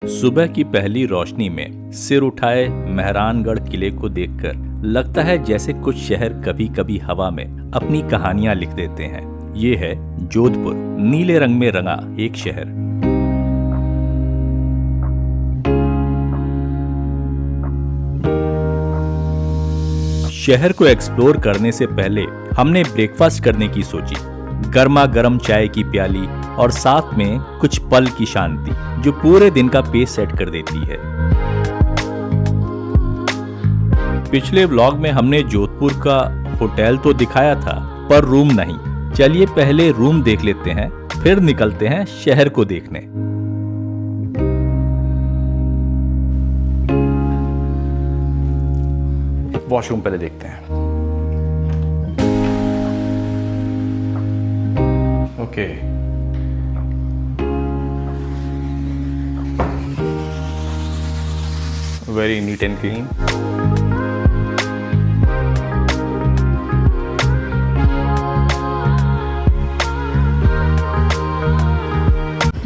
सुबह की पहली रोशनी में सिर उठाए मेहरानगढ़ किले को देखकर लगता है जैसे कुछ शहर कभी कभी हवा में अपनी कहानियां लिख देते हैं। ये है जोधपुर, नीले रंग में रंगा एक शहर। शहर को एक्सप्लोर करने से पहले हमने ब्रेकफास्ट करने की सोची। गर्मा गर्म चाय की प्याली और साथ में कुछ पल की शांति जो पूरे दिन का पेस सेट कर देती है। पिछले व्लॉग में हमने जोधपुर का होटल तो दिखाया था, पर रूम नहीं। चलिए पहले रूम देख लेते हैं, फिर निकलते हैं शहर को देखने। वॉशरूम पहले देखते हैं। Okay, very neat and clean.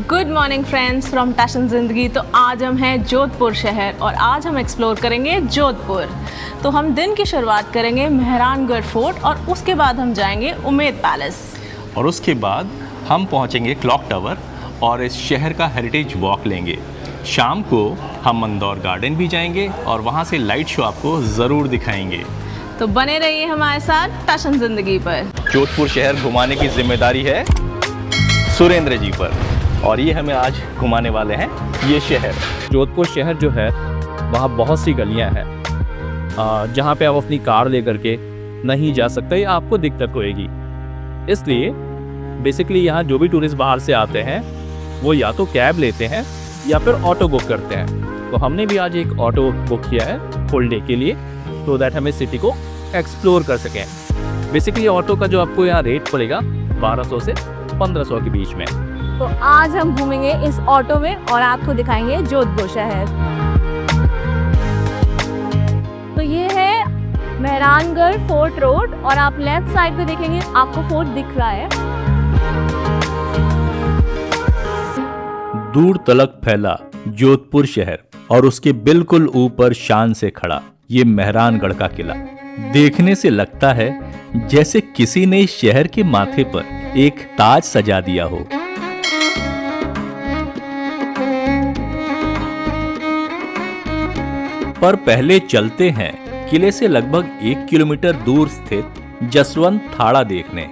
Good morning friends from टैशन ज़िंदगी। तो आज हम हैं जोधपुर शहर और आज हम एक्सप्लोर करेंगे जोधपुर। तो हम दिन की शुरुआत करेंगे मेहरानगढ़ फोर्ट और उसके बाद हम जाएंगे उमेद पैलेस और उसके बाद हम पहुंचेंगे क्लॉक टावर और इस शहर का हेरिटेज वॉक लेंगे। शाम को हम मंदौर गार्डन भी जाएंगे और वहां से लाइट शो आपको ज़रूर दिखाएंगे। तो बने रहिए हमारे साथ टैशन ज़िंदगी पर। जोधपुर शहर घुमाने की जिम्मेदारी है सुरेंद्र जी पर और ये हमें आज घुमाने वाले हैं ये शहर। जोधपुर शहर जो है वहाँ बहुत सी गलियाँ हैं जहाँ पे आप अपनी कार लेकर के नहीं जा सकते या आपको दिक्कत होएगी। इसलिए बेसिकली यहाँ जो भी टूरिस्ट बाहर से आते हैं वो या तो कैब लेते हैं या फिर ऑटो बुक करते हैं। तो हमने भी आज एक ऑटो बुक किया है फुल डे के लिए, तो दैट हमें सिटी को एक्सप्लोर कर सकें। बेसिकली ऑटो का जो आपको यहाँ रेट पड़ेगा 1200 से 1500 के बीच में। तो आज हम घूमेंगे इस ऑटो में और आपको दिखाएंगे जोधपुर शहर। तो ये है मेहरानगढ़ फोर्ट रोड और आप लेफ्ट साइड पे देखेंगे आपको फोर्ट दिख रहा है। दूर तलक फैला जोधपुर शहर और उसके बिल्कुल ऊपर शान से खड़ा ये मेहरानगढ़ का किला देखने से लगता है जैसे किसी ने इस शहर के माथे पर एक ताज सजा दिया हो। पर पहले चलते हैं किले से लगभग 1 किलोमीटर दूर स्थित जसवंत थाड़ा देखने।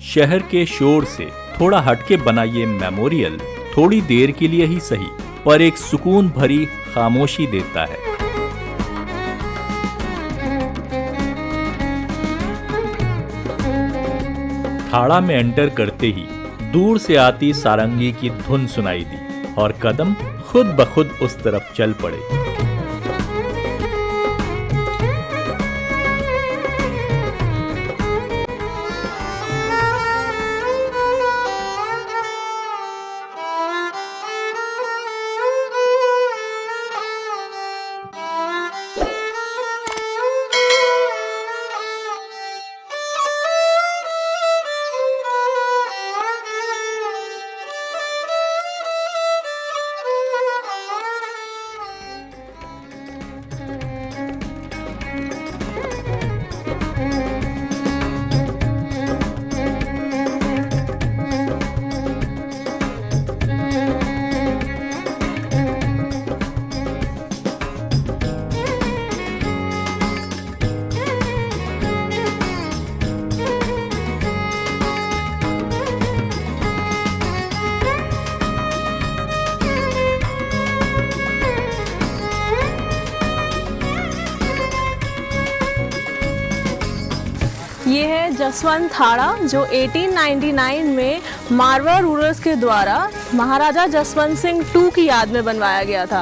शहर के शोर से थोड़ा हटके बना ये मेमोरियल थोड़ी देर के लिए ही सही पर एक सुकून भरी खामोशी देता है। थाड़ा में एंटर करते ही दूर से आती सारंगी की धुन सुनाई दी और कदम खुद ब खुद उस तरफ चल पड़े। ये है जसवंत थाड़ा जो 1899 में मारवा रूलर्स के द्वारा महाराजा जसवंत सिंह टू की याद में बनवाया गया था।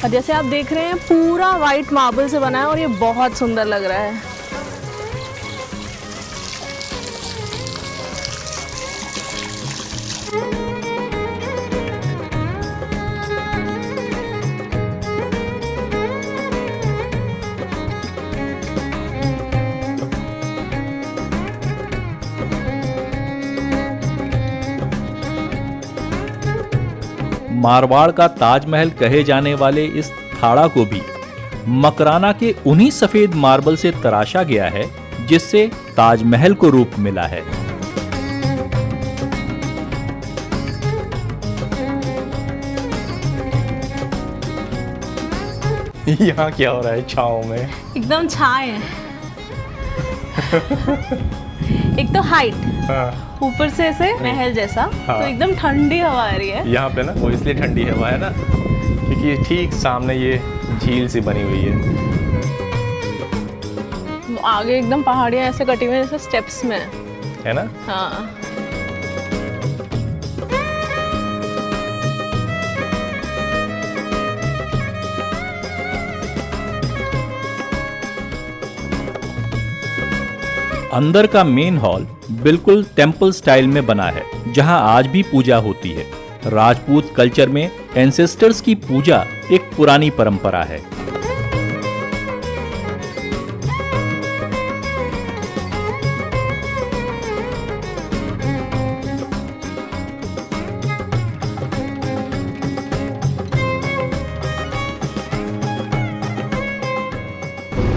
और जैसे आप देख रहे हैं पूरा वाइट मार्बल से बना है और ये बहुत सुंदर लग रहा है। मारवाड़ का ताजमहल कहे जाने वाले इस थाड़ा को भी मकराना के उन्हीं सफेद मार्बल से तराशा गया है जिससे ताजमहल को रूप मिला है। यहाँ क्या हो रहा है छाँव में? एकदम छाए है। एक तो हाइट, हाँ। ऊपर से ऐसे महल जैसा, हाँ। तो एकदम ठंडी हवा आ रही है यहाँ पे ना, वो इसलिए ठंडी हवा है ना क्योंकि ठीक सामने ये झील सी बनी हुई है। आगे एकदम पहाड़ियाँ ऐसे कटी हुई जैसे स्टेप्स में है ना? हाँ। अंदर का मेन हॉल बिल्कुल टेंपल स्टाइल में बना है, जहां आज भी पूजा होती है। राजपूत कल्चर में एंसेस्टर्स की पूजा एक पुरानी परंपरा है।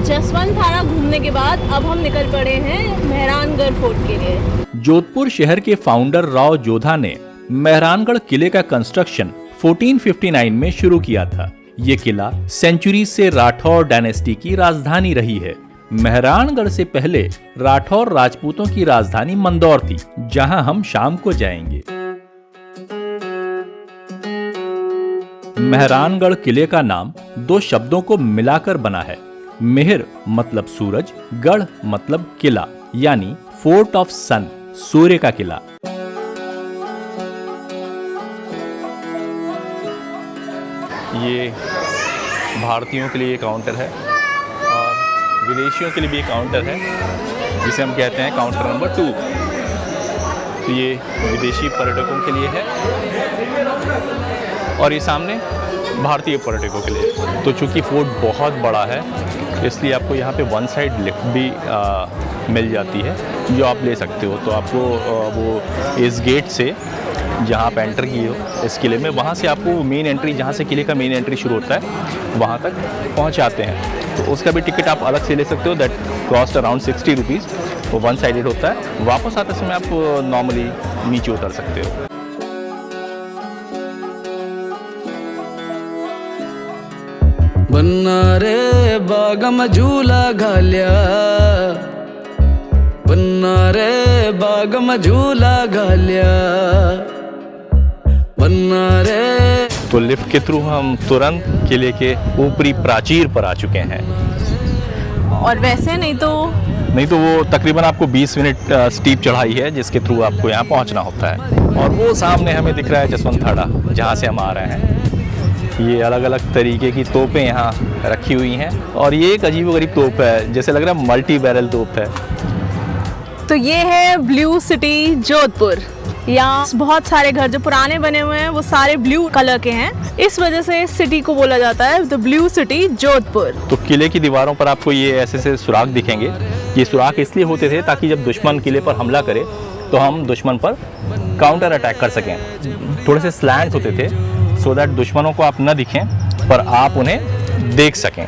जसवंत थाड़ा घूमने के बाद अब हम निकल पड़े हैं मेहरानगढ़ फोर्ट के लिए। जोधपुर शहर के फाउंडर राव जोधा ने मेहरानगढ़ किले का कंस्ट्रक्शन 1459 में शुरू किया था। ये किला सेंचुरी से राठौर डायनेस्टी की राजधानी रही है। मेहरानगढ़ से पहले राठौर राजपूतों की राजधानी मंदौर थी, जहां हम शाम को जाएंगे। मेहरानगढ़ किले का नाम दो शब्दों को मिलाकर बना है। मेहर मतलब सूरज, गढ़ मतलब किला, यानी फोर्ट ऑफ सन, सूर्य का किला। ये भारतीयों के लिए काउंटर है और विदेशियों के लिए भी एक काउंटर है जिसे हम कहते हैं काउंटर नंबर 2। तो ये विदेशी पर्यटकों के लिए है और ये सामने भारतीय पर्यटकों के लिए। तो चूँकि फोर्ट बहुत बड़ा है इसलिए आपको यहाँ पे वन साइड लिफ्ट भी मिल जाती है जो आप ले सकते हो। तो आपको वो इस गेट से जहाँ आप एंटर किए हो इस किले में, वहाँ से आपको मेन एंट्री, जहाँ से किले का मेन एंट्री शुरू होता है, वहाँ तक पहुँचाते हैं। तो उसका भी टिकट आप अलग से ले सकते हो। That cost around 60 rupees. वो वन साइडेड होता है। वापस आते समय आप नॉर्मली नीचे उतर सकते हो। बन्ना रे बागम झूला घाल्या, बन्ना रे बागम झूला घाल्या, बन्ना रे। तो लिफ्ट के थ्रू हम तुरंत किले के ऊपरी प्राचीर पर आ चुके हैं। और वैसे नहीं तो वो तकरीबन आपको 20 मिनट स्टीप चढ़ाई है जिसके थ्रू आपको यहाँ पहुँचना होता है। और वो सामने हमें दिख रहा है जसवंत थाड़ा, जहाँ से हम आ रहे हैं। ये अलग अलग तरीके की तोपें यहाँ रखी हुई हैं और ये एक अजीबोगरीब तोप है, जैसे लग रहा है मल्टी बैरल तोप है। तो ये है ब्लू सिटी जोधपुर। यहाँ बहुत सारे घर जो पुराने बने हुए हैं वो सारे ब्लू कलर के हैं, इस वजह से इस सिटी को बोला जाता है द ब्लू सिटी जोधपुर। तो किले की दीवारों पर आपको ये ऐसे सुराख दिखेंगे। ये सुराख इसलिए होते थे ताकि जब दुश्मन किले पर हमला करे तो हम दुश्मन पर काउंटर अटैक कर सकें। थोड़े से स्लैंट होते थे सो दैट दुश्मनों को आप न दिखें पर आप उन्हें देख सकें।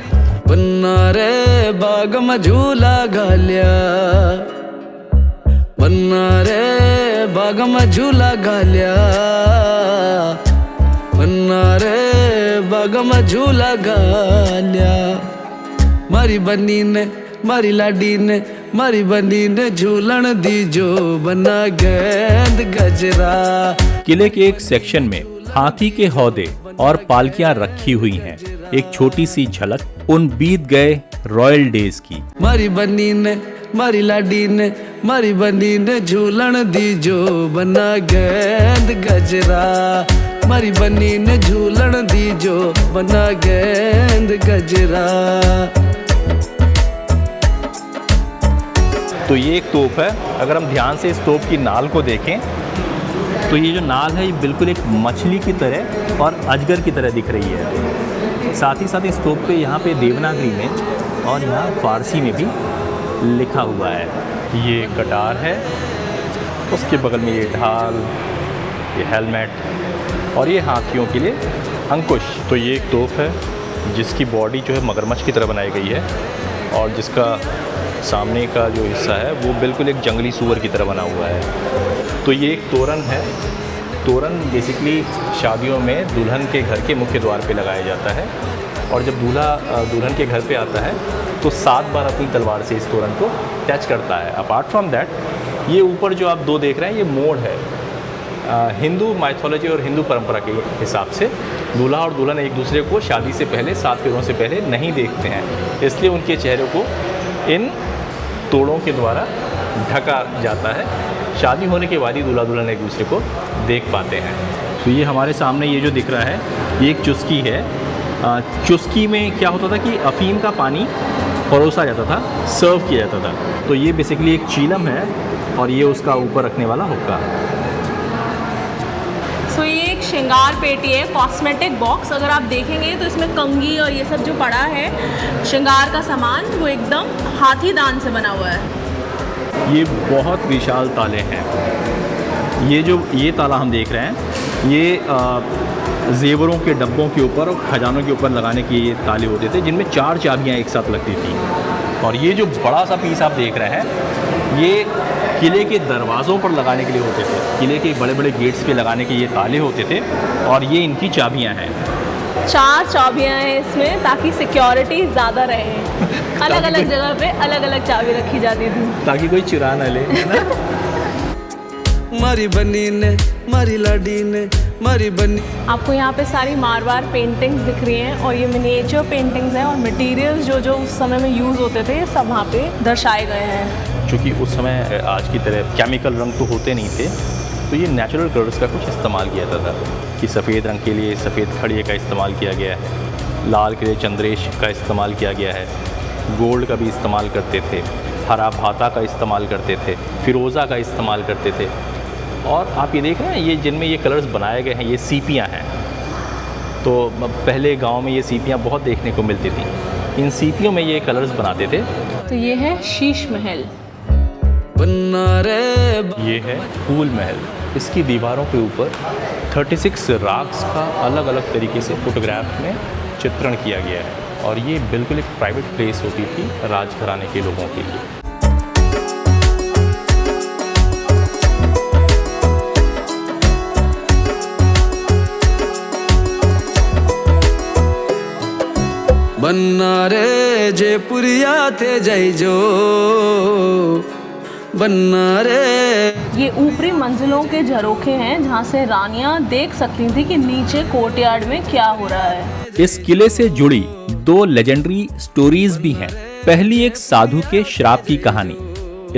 बन्ना रे बागम झूला घाल्या, बन्ना रे बागम झूला घाल्या, बन्ना रे बागम झूला घाल्या। मारी बन्नी ने, मारी लाडी ने, मारी बन्नी ने झूलन दी जो बना गेंद गजरा। किले के एक सेक्शन में हाथी के हौदे और पालकियां रखी हुई हैं। एक छोटी सी झलक उन बीत गए रॉयल डेज की। मारी बन्नी ने, मारी लाडी ने, मारी बन्नी ने झूलन दी जो बना गेंद गजरा। मारी बन्नी ने झूलन दी जो बना गेंद गजरा। तो ये एक तोप है। अगर हम ध्यान से इस तोप की नाल को देखें तो ये जो नाल है ये बिल्कुल एक मछली की तरह और अजगर की तरह दिख रही है। साथ ही साथ इस तोप पे यहाँ पे देवनागरी में और यहाँ फारसी में भी लिखा हुआ है। ये कटार है, उसके बगल में ये ढाल, ये हेलमेट और ये हाथियों के लिए अंकुश। तो ये एक तोप है जिसकी बॉडी जो है मगरमच्छ की तरह बनाई गई है और जिसका सामने का जो हिस्सा है वो बिल्कुल एक जंगली सूअर की तरह बना हुआ है। तो ये एक तोरण है। तोरण बेसिकली शादियों में दुल्हन के घर के मुख्य द्वार पे लगाया जाता है और जब दूल्हा दुल्हन के घर पे आता है तो 7 बार अपनी तलवार से इस तोरण को टच करता है। अपार्ट फ्रॉम दैट, ये ऊपर जो आप 2 देख रहे हैं ये मोड़ है। हिंदू माइथोलॉजी और हिंदू परंपरा के हिसाब से दूल्हा और दुल्हन एक दूसरे को शादी से पहले 7 फेरों से पहले नहीं देखते हैं, इसलिए उनके चेहरे को इन तोड़ों के द्वारा ढका जाता है। शादी होने के बाद ही दूल्हा दुल्हन एक दूसरे को देख पाते हैं। तो ये हमारे सामने ये जो दिख रहा है ये एक चुस्की है। चुस्की में क्या होता था कि अफीम का पानी परोसा जाता था, सर्व किया जाता था। तो ये बेसिकली एक चीलम है और ये उसका ऊपर रखने वाला हुक्का। सो ये एक श्रृंगार पेटी है, कॉस्मेटिक बॉक्स। अगर आप देखेंगे तो इसमें कंघी और ये सब जो पड़ा है श्रृंगार का सामान वो एकदम हाथी दांत से बना हुआ है। ये बहुत विशाल ताले हैं। ये ताला हम देख रहे हैं ये जेवरों के डब्बों के ऊपर और खजानों के ऊपर लगाने के ये ताले होते थे जिनमें 4 चाबियाँ एक साथ लगती थी। और ये जो बड़ा सा पीस आप देख रहे हैं ये किले के दरवाज़ों पर लगाने के लिए होते थे। किले के बड़े बड़े गेट्स पे लगाने के ये ताले होते थे और ये इनकी चाबियाँ हैं। 4 चाबियाँ हैं इसमें ताकि सिक्योरिटी ज़्यादा रहे। अलग अलग जगह पे अलग अलग चाबी रखी जाती थी ताकि कोई चुरा ना ले। मारी बनी ने मारी लाडी ने मारी बनी। आपको यहाँ पे सारी मारवाड़ पेंटिंग्स दिख रही हैं और ये मिनिएचर पेंटिंग्स हैं और मटेरियल्स जो उस समय में यूज़ होते थे ये सब वहाँ पे दर्शाए गए हैं। क्योंकि उस समय आज की तरह केमिकल रंग तो होते नहीं थे, तो ये नेचुरल कलर्स का कुछ इस्तेमाल किया जाता था कि सफ़ेद रंग के लिए सफ़ेद खड़िए का इस्तेमाल किया गया है, लाल के लिए चंद्रेश का इस्तेमाल किया गया है, गोल्ड का भी इस्तेमाल करते थे, हरा भाता का इस्तेमाल करते थे, फिरोज़ा का इस्तेमाल करते थे। और आप ये देख रहे हैं ये जिनमें ये कलर्स बनाए गए हैं ये सीपियाँ हैं। तो पहले गांव में ये सीपियाँ बहुत देखने को मिलती थी। इन सीपियों में ये कलर्स बनाते थे। तो ये है शीश महल। ये है फूल महल। इसकी दीवारों के ऊपर 36 राग्स का अलग अलग तरीके से फोटोग्राफ में चित्रण किया गया है और ये बिल्कुल एक प्राइवेट प्लेस होती थी राजघराने के लोगों के लिए। बन्ना रे जयपुरिया थे जय जो बन्ना रे। ये ऊपरी मंजिलों के झरोखे हैं जहाँ से रानियां देख सकती थी कि नीचे कोर्टयार्ड में क्या हो रहा है। इस किले से जुड़ी 2 लेजेंडरी स्टोरीज भी हैं। पहली एक साधु के श्राप की कहानी।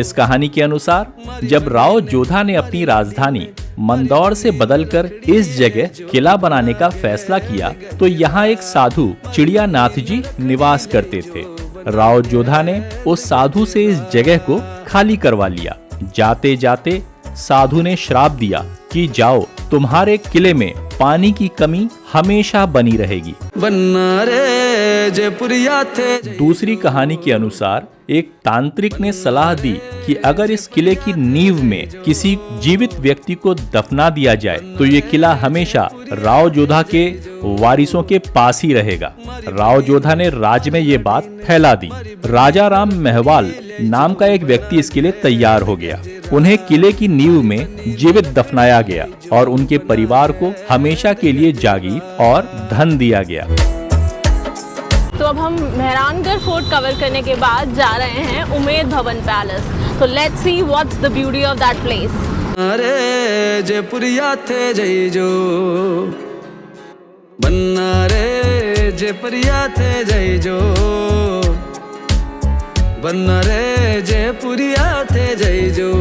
इस कहानी के अनुसार जब राव जोधा ने अपनी राजधानी मंदौर से बदलकर इस जगह किला बनाने का फैसला किया तो यहाँ एक साधु चिड़ियानाथ जी निवास करते थे। राव जोधा ने उस साधु से इस जगह को खाली करवा लिया। जाते जाते साधु ने श्राप दिया कि जाओ, तुम्हारे किले में पानी की कमी हमेशा बनी रहेगी। बन्ना रे जयपुरिया थे। दूसरी कहानी के अनुसार एक तांत्रिक ने सलाह दी कि अगर इस किले की नींव में किसी जीवित व्यक्ति को दफना दिया जाए तो ये किला हमेशा राव जोधा के वारिसों के पास ही रहेगा। राव जोधा ने राज्य में ये बात फैला दी। राजा राम महवाल नाम का एक व्यक्ति इसके लिए तैयार हो गया। उन्हें किले की नींव में जीवित दफनाया गया और उनके परिवार को हमेशा के लिए जागीर और धन दिया गया। तो अब हम मेहरानगढ़ फोर्ट कवर करने के बाद जा रहे हैं उमेद भवन पैलेस। तो let's see what's the beauty of that place. अरे जयपुरिया थे जय जो बन्ना रे जयपुरिया थे जय जो बन्ना रे जयपुरिया थे जय जो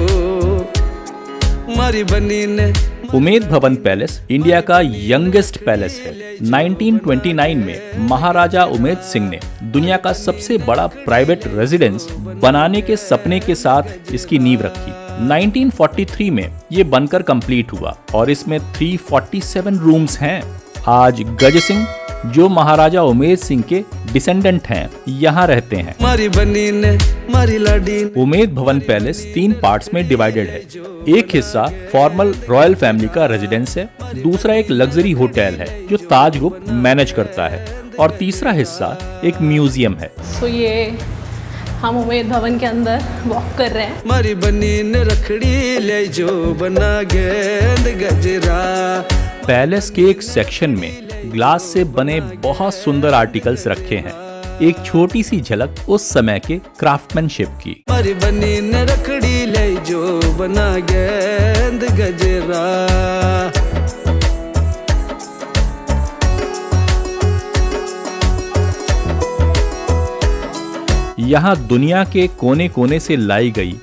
मारी बनी ने। उमेद भवन पैलेस इंडिया का यंगेस्ट पैलेस है। 1929 में महाराजा उमेद सिंह ने दुनिया का सबसे बड़ा प्राइवेट रेजिडेंस बनाने के सपने के साथ इसकी नींव रखी। 1943 में ये बनकर कंप्लीट हुआ और इसमें 347 रूम्स हैं। आज गज सिंह जो महाराजा उमेद सिंह के डिसेंडेंट हैं, यहाँ रहते हैं। मारी बनी ने मारी लाडी ने। उमेद भवन पैलेस 3 पार्ट्स में डिवाइडेड है। एक हिस्सा फॉर्मल रॉयल फैमिली का रेजिडेंस है, दूसरा एक लग्जरी होटल है जो ताज ग्रुप मैनेज करता है, और तीसरा हिस्सा एक म्यूजियम है। तो ये हम उमेद भवन के अंदर वॉक कर रहे हैं। मारी बनी ने रखड़ी ले जो बना गेंद गजरा। पैलेस के एक सेक्शन में ग्लास से बने बहुत सुंदर आर्टिकल्स रखे हैं। एक छोटी सी झलक उस समय के क्राफ्टमैनशिप की। मारी बनी ने रखड़ी ले जो बना गेंद गजरा। यहाँ दुनिया के कोने कोने से लाई गई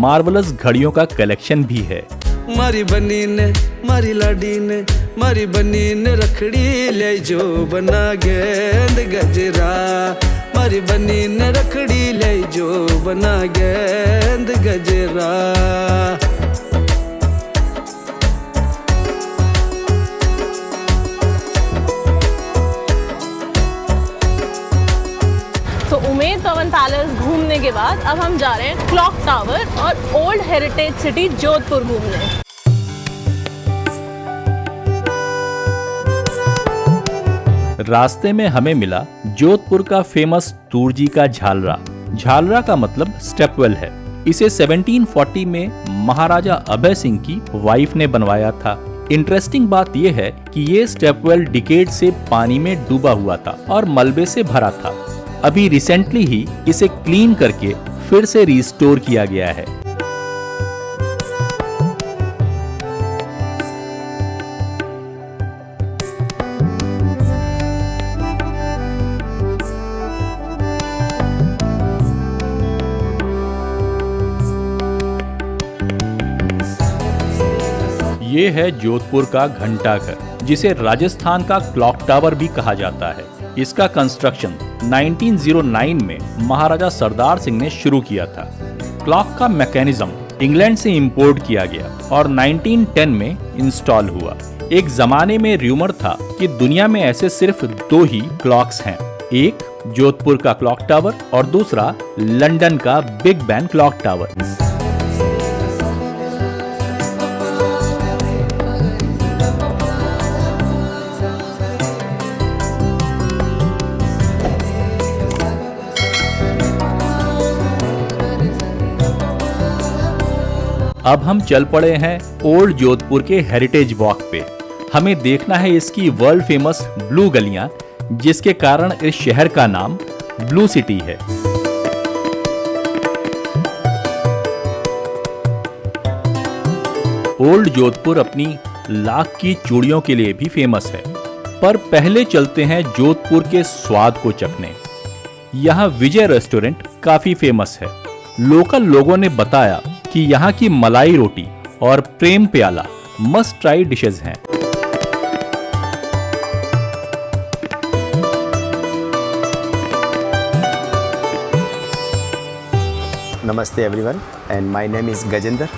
मार्वलस घड़ियों का कलेक्शन भी है। मारी बनी ने मारी लाडी ने मारी बनी ने रखड़ी ले जो बना गेंद गजरा। मारी बनी ने रखड़ी ले जो बना गेंद गजरा। तो उमेद भवन पैलेस घूमने के बाद अब हम जा रहे हैं क्लॉक टावर और ओल्ड हेरिटेज सिटी जोधपुर घूमने। रास्ते में हमें मिला जोधपुर का फेमस तूरजी का झालरा। झालरा का मतलब स्टेपवेल है। इसे 1740 में महाराजा अभय सिंह की वाइफ ने बनवाया था। इंटरेस्टिंग बात यह है कि ये स्टेपवेल डिकेड से पानी में डूबा हुआ था और मलबे से भरा था। अभी रिसेंटली ही इसे क्लीन करके फिर से रिस्टोर किया गया है। ये है जोधपुर का घंटाघर, जिसे राजस्थान का क्लॉक टावर भी कहा जाता है। इसका कंस्ट्रक्शन 1909 में महाराजा सरदार सिंह ने शुरू किया था। क्लॉक का मैकेनिज्म इंग्लैंड से इंपोर्ट किया गया और 1910 में इंस्टॉल हुआ। एक जमाने में र्यूमर था कि दुनिया में ऐसे सिर्फ 2 ही क्लॉक्स हैं, एक जोधपुर का क्लॉक टावर और दूसरा लंदन का बिग बैन क्लॉक टावर। अब हम चल पड़े हैं ओल्ड जोधपुर के हेरिटेज वॉक पे। हमें देखना है इसकी वर्ल्ड फेमस ब्लू गलियां, जिसके कारण इस शहर का नाम ब्लू सिटी है। ओल्ड जोधपुर अपनी लाख की चूड़ियों के लिए भी फेमस है, पर पहले चलते हैं जोधपुर के स्वाद को चखने। यहाँ विजय रेस्टोरेंट काफी फेमस है। लोकल लोगों ने बताया कि यहाँ की मलाई रोटी और प्रेम प्याला मस्ट ट्राई डिशेज हैं। Namaste everyone, and my name is Gajendra.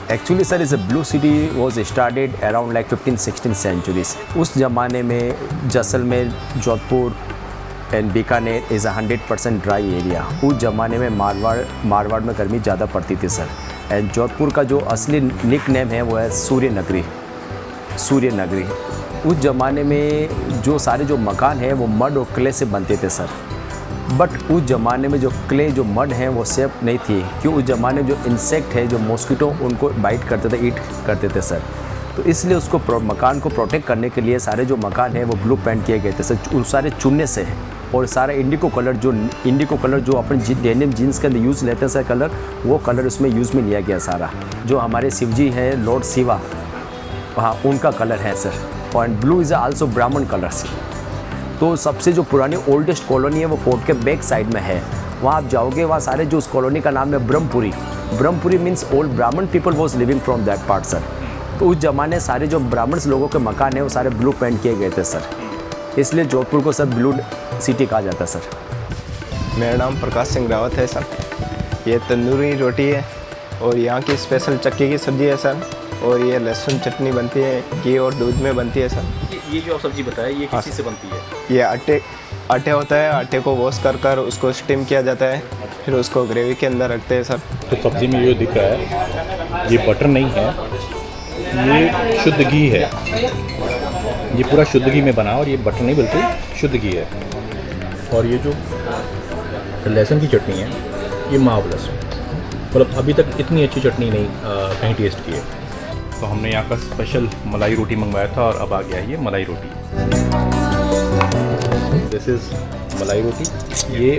Actually sir, is a blue city was started around like 15-16 centuries. उस जमाने में Jaisalmer, Jodhpur and Bikaner is 100% dry area. उस ज़माने में मारवाड़ में गर्मी ज़्यादा पड़ती थी सर। एंड जोधपुर का जो असली निक नेम है वो है सूर्य नगरी। उस ज़माने में जो सारे जो मकान हैं वो मड और क्ले से बनते थे सर। बट उस ज़माने में जो क्ले जो मड हैं वो सेफ नहीं थी, क्यों उस ज़माने में जो इंसेक्ट है जो मॉस्किटो उनको बाइट करते थे, ईट करते थे सर। तो इसलिए उसको मकान को प्रोटेक्ट करने के लिए सारे जो मकान हैं वो ब्लू पेंट किए गए थे सर, उस सारे चुनने से। और सारा इंडिको कलर जो अपन डेनिम जीन्स के अंदर यूज़ लेते हैं सर कलर, वो कलर उसमें यूज़ में लिया गया सारा। जो हमारे शिव जी हैं लॉर्ड शिवा, हाँ उनका कलर है सर। और ब्लू इज़ आल्सो ब्राह्मण कलर्स। तो सबसे जो पुरानी ओल्डेस्ट कॉलोनी है वो फोर्ट के बैक साइड में है। वहाँ आप जाओगे, वहाँ सारे जो उस कॉलोनी का नाम है ब्रह्मपुरी मीन्स ओल्ड ब्राह्मण people was living from that part sir. तो उस जमाने सारे जो ब्राह्मण लोगों के मकान हैं वो सारे ब्लू पेंट किए गए थे सर, इसलिए जोधपुर को सर ब्लू सिटी कहा जाता है सर। मेरा नाम प्रकाश सिंह रावत है सर। ये तंदूरी रोटी है और यहाँ की स्पेशल चक्की की सब्ज़ी है सर, और ये लहसुन चटनी बनती है, घी और दूध में बनती है सर। ये जो आप सब्जी बताया ये किसी से बनती है? ये आटे होता है, आटे को वॉश कर कर उसको स्टीम किया जाता है, फिर उसको ग्रेवी के अंदर रखते हैं सर। तो सब्ज़ी में जो दिख रहा है ये बटर नहीं है, ये शुद्ध घी है। ये पूरा शुद्ध घी में बना और ये बटर नहीं बिल्कुल शुद्ध घी है। और ये जो लहसुन की चटनी है ये मार्वलस, मतलब अभी तक इतनी अच्छी चटनी नहीं कहीं टेस्ट की है। तो हमने यहाँ का स्पेशल मलाई रोटी मंगवाया था और अब आ गया ये मलाई रोटी। दिस इज़ मलाई रोटी। ये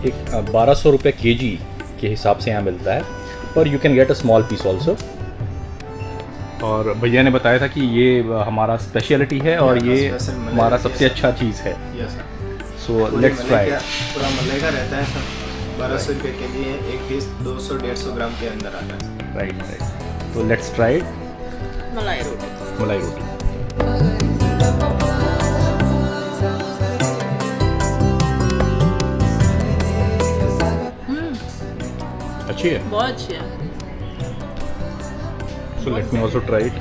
एक 1200 रुपये केजी के हिसाब से यहाँ मिलता है, पर you can get a small piece also. और भैया ने बताया था कि ये हमारा स्पेशलिटी है और ये हमारा सबसे अच्छा चीज़ है। So let's try. पूरा मलाई का रहता है सर, 1200 रुपये के जी है, एक पीस 200-150 ग्राम के अंदर आता है। राइट। तो लेट्स ट्राई मलाई रोटी। मलाई रोटी। अच्छी है, बहुत अच्छी है। So let me also try it.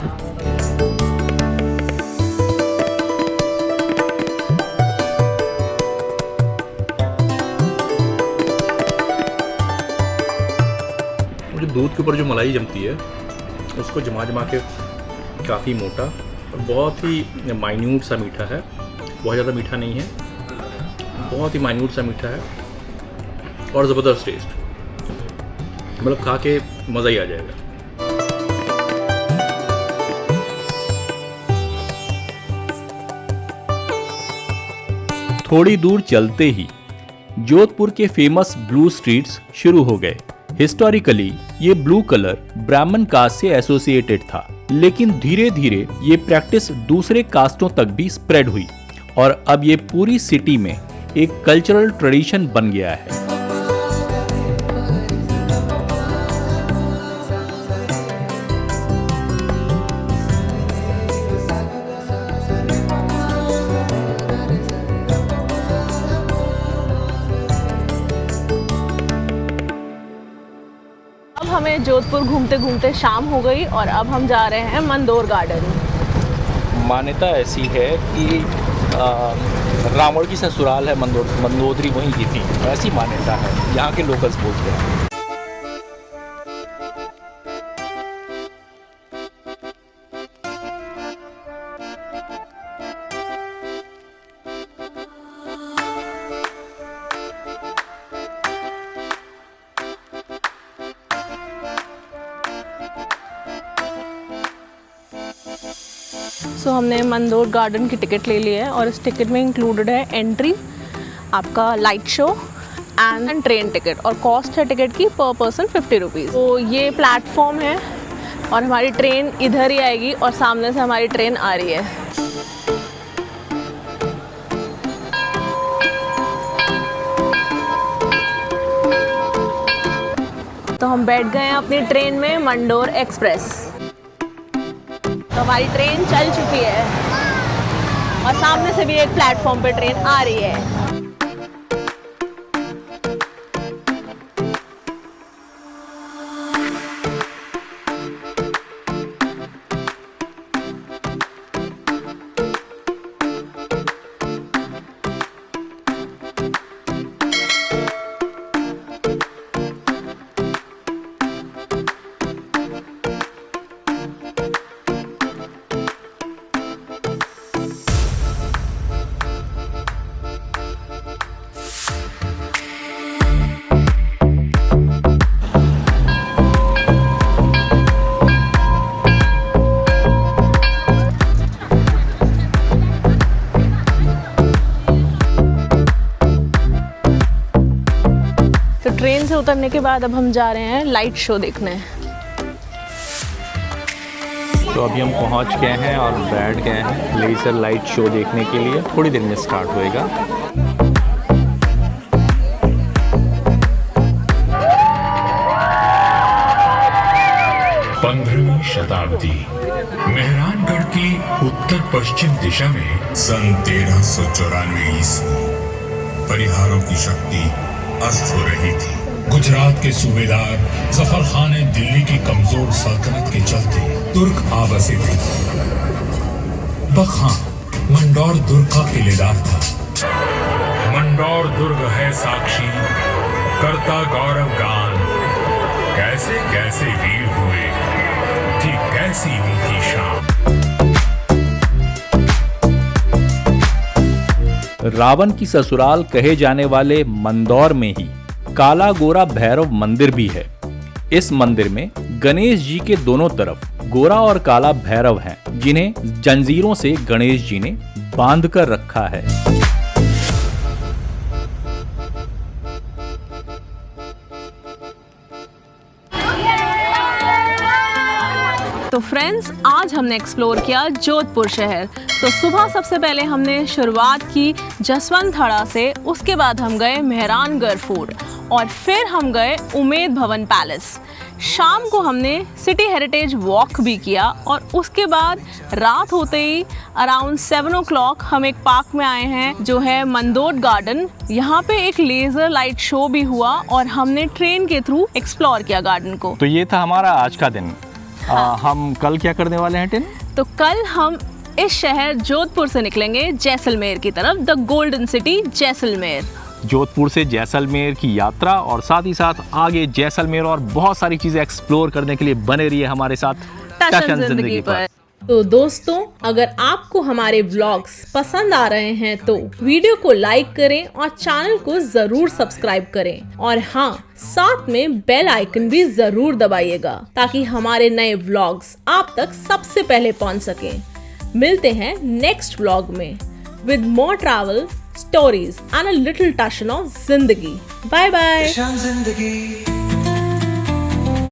जो दूध के ऊपर जो मलाई जमती है उसको जमा के काफ़ी मोटा और बहुत ही माइन्यूट सा मीठा है, बहुत ज़्यादा मीठा नहीं है, बहुत ही माइन्यूट सा मीठा है और ज़बरदस्त टेस्ट, मतलब खा के मज़ा ही आ जाएगा। थोड़ी दूर चलते ही जोधपुर के फेमस ब्लू स्ट्रीट्स शुरू हो गए। हिस्टोरिकली ये ब्लू कलर ब्राह्मण कास्ट से एसोसिएटेड था, लेकिन धीरे धीरे ये प्रैक्टिस दूसरे कास्टों तक भी स्प्रेड हुई और अब ये पूरी सिटी में एक कल्चरल ट्रेडिशन बन गया है। हमें जोधपुर घूमते घूमते शाम हो गई और अब हम जा रहे हैं मंदोर गार्डन। मान्यता ऐसी है कि रावण की ससुराल है मंदोदरी वहीं की थी, ऐसी मान्यता है, यहाँ के लोकल्स बोलते हैं। सो हमने मंदोर गार्डन की टिकट ले ली है और इस टिकट में इंक्लूडेड है एंट्री, आपका light show and train ticket, और कॉस्ट है टिकट की पर पर्सन 50 रुपीज़। तो ये प्लेटफॉर्म है और हमारी ट्रेन इधर ही आएगी और सामने से हमारी ट्रेन आ रही है। तो हम बैठ गए हैं अपनी ट्रेन में, मंडोर एक्सप्रेस। तो हमारी ट्रेन चल चुकी है और सामने से भी एक प्लेटफॉर्म पे ट्रेन आ रही है। ट्रेन से उतरने के बाद अब हम जा रहे हैं लाइट शो देखने। तो अभी हम पहुंच गए हैं और बैठ गए हैं लेज़र लाइट शो देखने के लिए, थोड़ी देर में स्टार्ट होएगा। पंद्रहवीं शताब्दी मेहरानगढ़ की उत्तर पश्चिम दिशा में सन 1394 ईस्वी परिहारों की शक्ति अस्त हो रही थी। गुजरात के सूबेदार जफर खान ने दिल्ली की कमजोर सल्तनत के चलते तुर्क आवासी थे। बख हाँ, मंदौर दुर्ग का किलेदार था। मंदौर दुर्ग है साक्षी, करता गौरव गान, कैसे कैसे वीर हुए, थी कैसी उनकी शान। रावण की ससुराल कहे जाने वाले मंदौर में ही काला गोरा भैरव मंदिर भी है। इस मंदिर में गणेश जी के दोनों तरफ गोरा और काला भैरव हैं, जिन्हें जंजीरों से गणेश जी ने बांध कर रखा है। तो फ्रेंड्स, आज हमने एक्सप्लोर किया जोधपुर शहर। तो सुबह सबसे पहले हमने शुरुआत की जसवंत थाड़ा से, उसके बाद हम गए मेहरानगढ़ फोर्ट और फिर हम गए उमेद भवन पैलेस। शाम को हमने सिटी हेरिटेज वॉक भी किया और उसके बाद रात होते ही अराउंड 7 o'clock हम एक पार्क में आए हैं जो है मंदोट गार्डन। यहाँ पे एक लेज़र लाइट शो भी हुआ और हमने ट्रेन के थ्रू एक्सप्लोर किया गार्डन को। तो ये था हमारा आज का दिन। हम कल क्या करने वाले हैं टिन? तो कल हम इस शहर जोधपुर से निकलेंगे जैसलमेर की तरफ, the golden city Jaisalmer. Jodhpur से जैसलमेर की यात्रा और साथ ही साथ आगे जैसलमेर और बहुत सारी चीजें एक्सप्लोर करने के लिए बने रहिए हमारे साथ टशन जिंदगी पर। तो दोस्तों, अगर आपको हमारे व्लॉग्स पसंद आ रहे हैं तो वीडियो को लाइक करें और चैनल को जरूर सब्सक्राइब करें और हाँ, साथ में बेल आइकन भी जरूर दबाइएगा ताकि हमारे नए व्लॉग्स आप तक सबसे पहले पहुंच सकें। मिलते हैं नेक्स्ट व्लॉग में with more travel, stories and a little touch of zindagi. Bye bye.